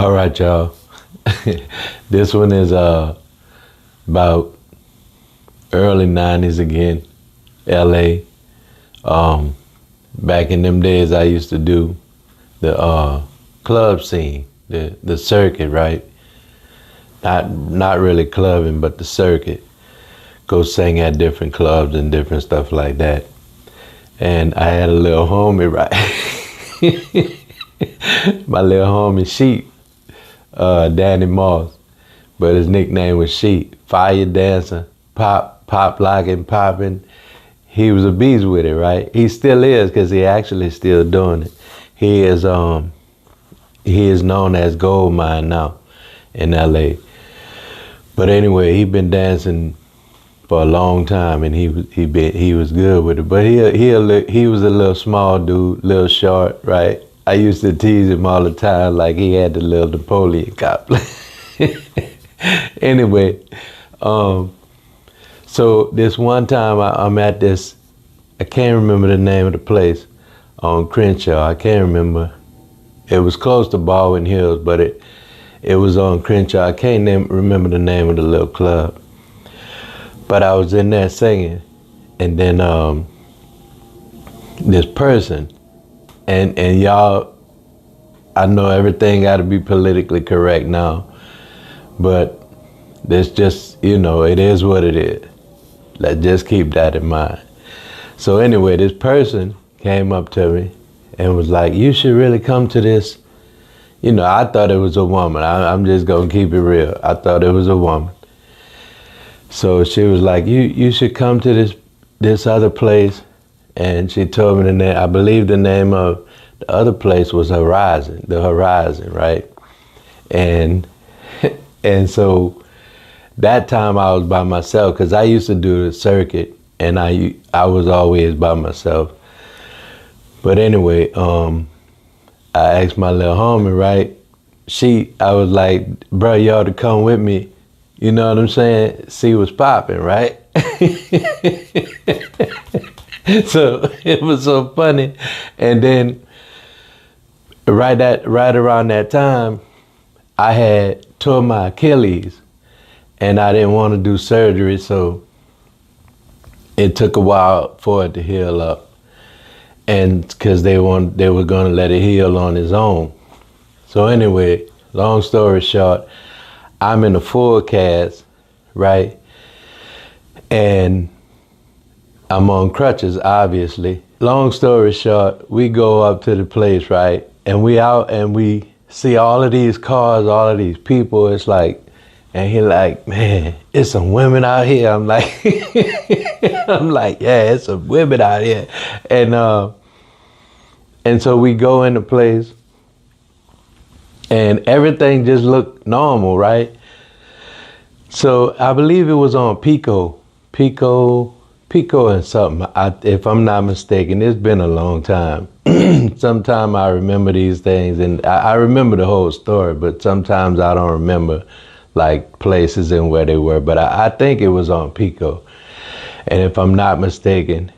All right, y'all. This one is about early '90s again, LA. Um, Back in them days, I used to do the club scene, the circuit, right? Not really clubbing, but the circuit. Go sing at different clubs and different stuff like that. And I had a little homie, right? My little homie Sheep, Danny Moss, but his nickname was Sheep. Fire dancer, pop locking, popping. He was a beast with it, right? He still is, because he actually still doing it. He is known as Goldmine now in LA. But anyway, he been dancing for a long time, and he was good with it. But he was a little small dude, little short, right? I used to tease him all the time, like he had the little Napoleon cop. Anyway, so this one time I'm at this, I can't remember the name of the place on Crenshaw. I can't remember. It was close to Baldwin Hills, but it was on Crenshaw. I can't remember the name of the little club. But I was in there singing, and then this person, and y'all, I know everything got to be politically correct now, but this just, it is what it is. Let's just keep that in mind. So anyway, this person came up to me and was like, "You should really come to this." I thought it was a woman. I'm just gonna keep it real. I thought it was a woman. So she was like, you should come to this other place. And she told me the name. I believe the name of the other place was Horizon, the Horizon, right? And so that time I was by myself, because I used to do the circuit, and I was always by myself. But anyway, I asked my little homie, right? I was like, "Bro, you ought to come with me." You know what I'm saying? See what's popping, right? So it was so funny. And then right around that time, I had tore my Achilles, and I didn't want to do surgery, so it took a while for it to heal up. And because they were gonna let it heal on its own. So anyway, long story short, I'm in a full cast, right? And I'm on crutches, obviously. Long story short, we go up to the place, right? And we out and we see all of these cars, all of these people. It's like, and he like, "Man, it's some women out here." I'm like, "Yeah, it's some women out here." And so we go in the place, and everything just looked normal, right? So I believe it was on Pico and something, if I'm not mistaken. It's been a long time. Sometimes I remember these things, and I remember the whole story, but sometimes I don't remember like places and where they were. But I think it was on Pico. And if I'm not mistaken,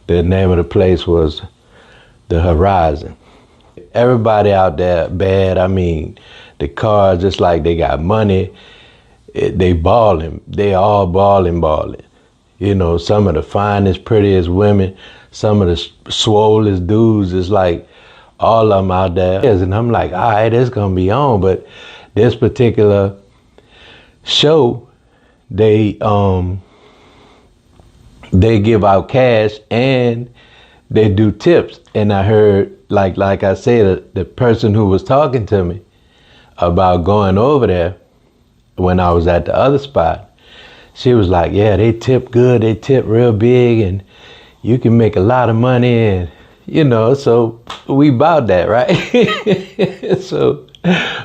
the name of the place was the Horizon. Everybody out there bad. I mean, the cars, just like they got money, they balling. They all balling. Some of the finest, prettiest women, some of the swollest dudes. It's like all of them out there. And I'm like, all right, it's gonna be on. But this particular show, they give out cash and they do tips. And I heard, like I said, the person who was talking to me about going over there when I was at the other spot, she was like, "Yeah, they tip good, they tip real big, and you can make a lot of money." And, so we bought that, right? So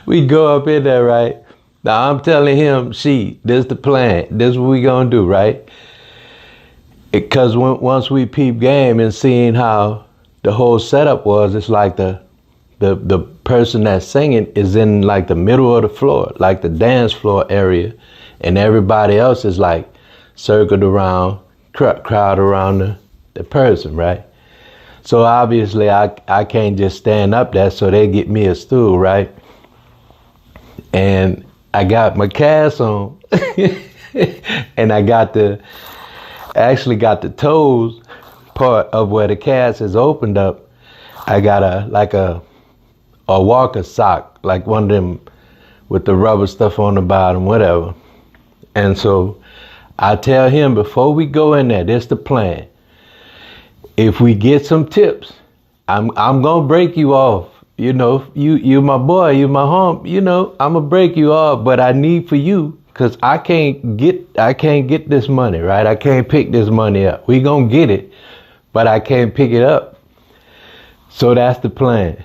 we go up in there, right? Now I'm telling him, this is the plan. This is what we gonna do, right? Because once we peep game and seeing how the whole setup was, it's like the person that's singing is in like the middle of the floor, like the dance floor area, and everybody else is like circled around, crowd around the person, right? So obviously I can't just stand up there, so they get me a stool, right? and I got my cast on, and I actually got the toes part of where the cast is opened up. I got a walker sock, like one of them with the rubber stuff on the bottom, whatever. And so I tell him, before we go in there, this the plan. If we get some tips, I'm gonna break you off. You know, you my boy, you my home. You know, I'm gonna break you off, but I need for you, cause I can't get this money, right? I can't pick this money up. We gonna get it, but I can't pick it up. So that's the plan.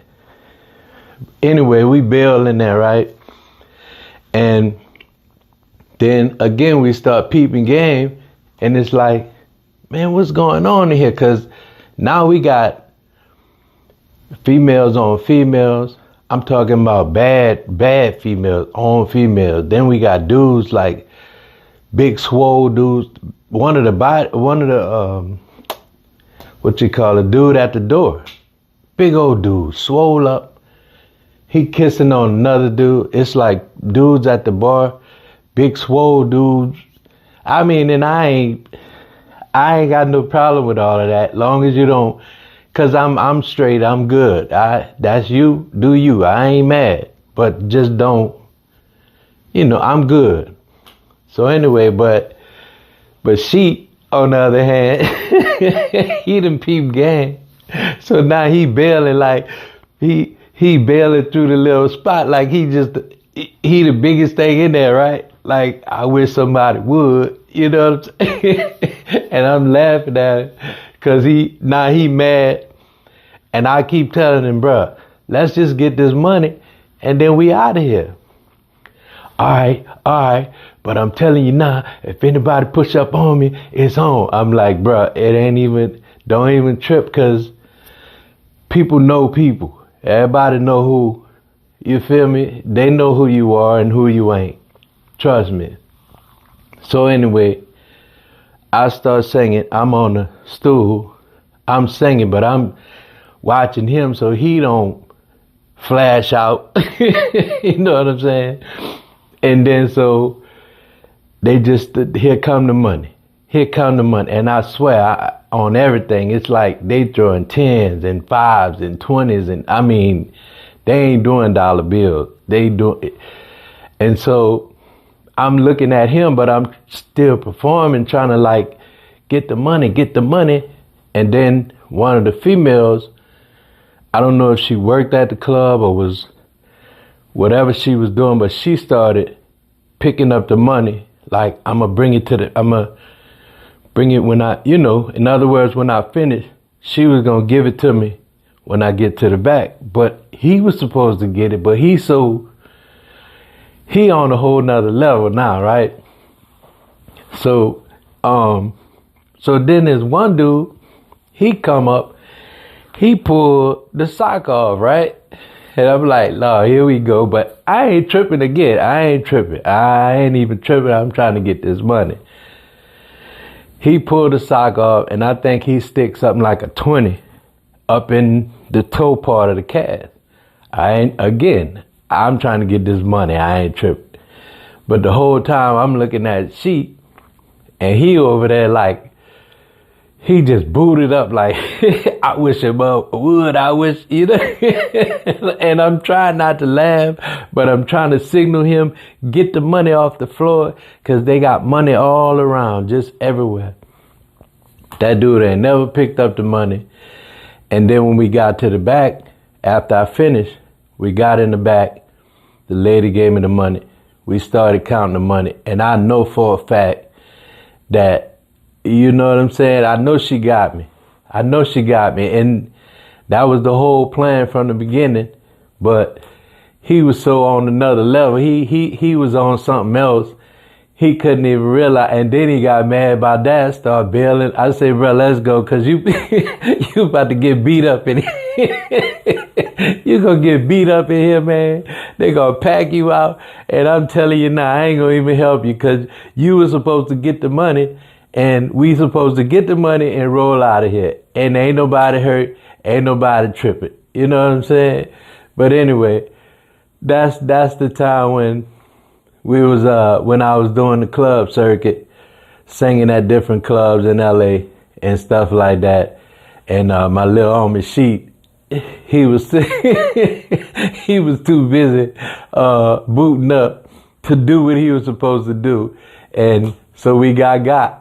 Anyway, we bail in there, right? And then again, we start peeping game, and it's like, man, what's going on in here? Cause now we got females on females. I'm talking about bad females on females. Then we got dudes like big swole dudes. One of the what you call a dude at the door, big old dude, swole up. He kissing on another dude. It's like dudes at the bar, big swole dudes. I mean, and I ain't got no problem with all of that, long as you don't, cause I'm straight, I'm good. That's you, do you. I ain't mad, but just don't, I'm good. So anyway, but she, on the other hand, he done peep game. So now he bailing like he bailing through the little spot like he the biggest thing in there, right? Like, I wish somebody would, you know what I'm saying? And I'm laughing at it because he mad. And I keep telling him, bruh, let's just get this money and then we out of here. All right. But I'm telling you now, if anybody push up on me, it's on. I'm like, bruh, don't even trip, because people know people. Everybody know who, you feel me? They know who you are and who you ain't. Trust me. So anyway, I start singing. I'm on the stool. I'm singing, but I'm watching him so he don't flash out. You know what I'm saying? And then so they just, here come the money. Here come the money. And I swear, on everything, it's like they throwing 10s and 5s and 20s. And I mean, they ain't doing dollar bills. They do it. And so I'm looking at him, but I'm still performing, trying to like get the money. And then one of the females, I don't know if she worked at the club or was whatever she was doing, but she started picking up the money. Like, I'm gonna bring it when I, in other words, when I finish, she was gonna give it to me when I get to the back. But he was supposed to get it, but he on a whole nother level now, right? So then there's one dude, he come up, he pulled the sock off, right? And I'm like, no, here we go. But I ain't tripping again. I ain't even tripping. I'm trying to get this money. He pulled the sock off, and I think he sticked something like a 20 up in the toe part of the cast. I'm trying to get this money. I ain't tripping. But the whole time I'm looking at the sheet, and he over there like, he just booted up like, I wish him up would, and I'm trying not to laugh, but I'm trying to signal him, get the money off the floor, because they got money all around, just everywhere. That dude ain't never picked up the money. And then when we got to the back, after I finished, we got in the back, the lady gave me the money. We started counting the money, and I know for a fact that, you know what I'm saying? I know she got me. And that was the whole plan from the beginning. But he was so on another level. He was on something else. He couldn't even realize. And then he got mad about that, started bailing. I said, bro, let's go, because you about to get beat up in here. You gonna get beat up in here, man. They gonna pack you out. And I'm telling you now, I ain't gonna even help you, because you were supposed to get the money. And we supposed to get the money and roll out of here. And ain't nobody hurt, ain't nobody tripping. You know what I'm saying? But anyway, that's the time when I was doing the club circuit, singing at different clubs in LA and stuff like that. And my little homie Sheet, he was he was too busy booting up to do what he was supposed to do, and so we got.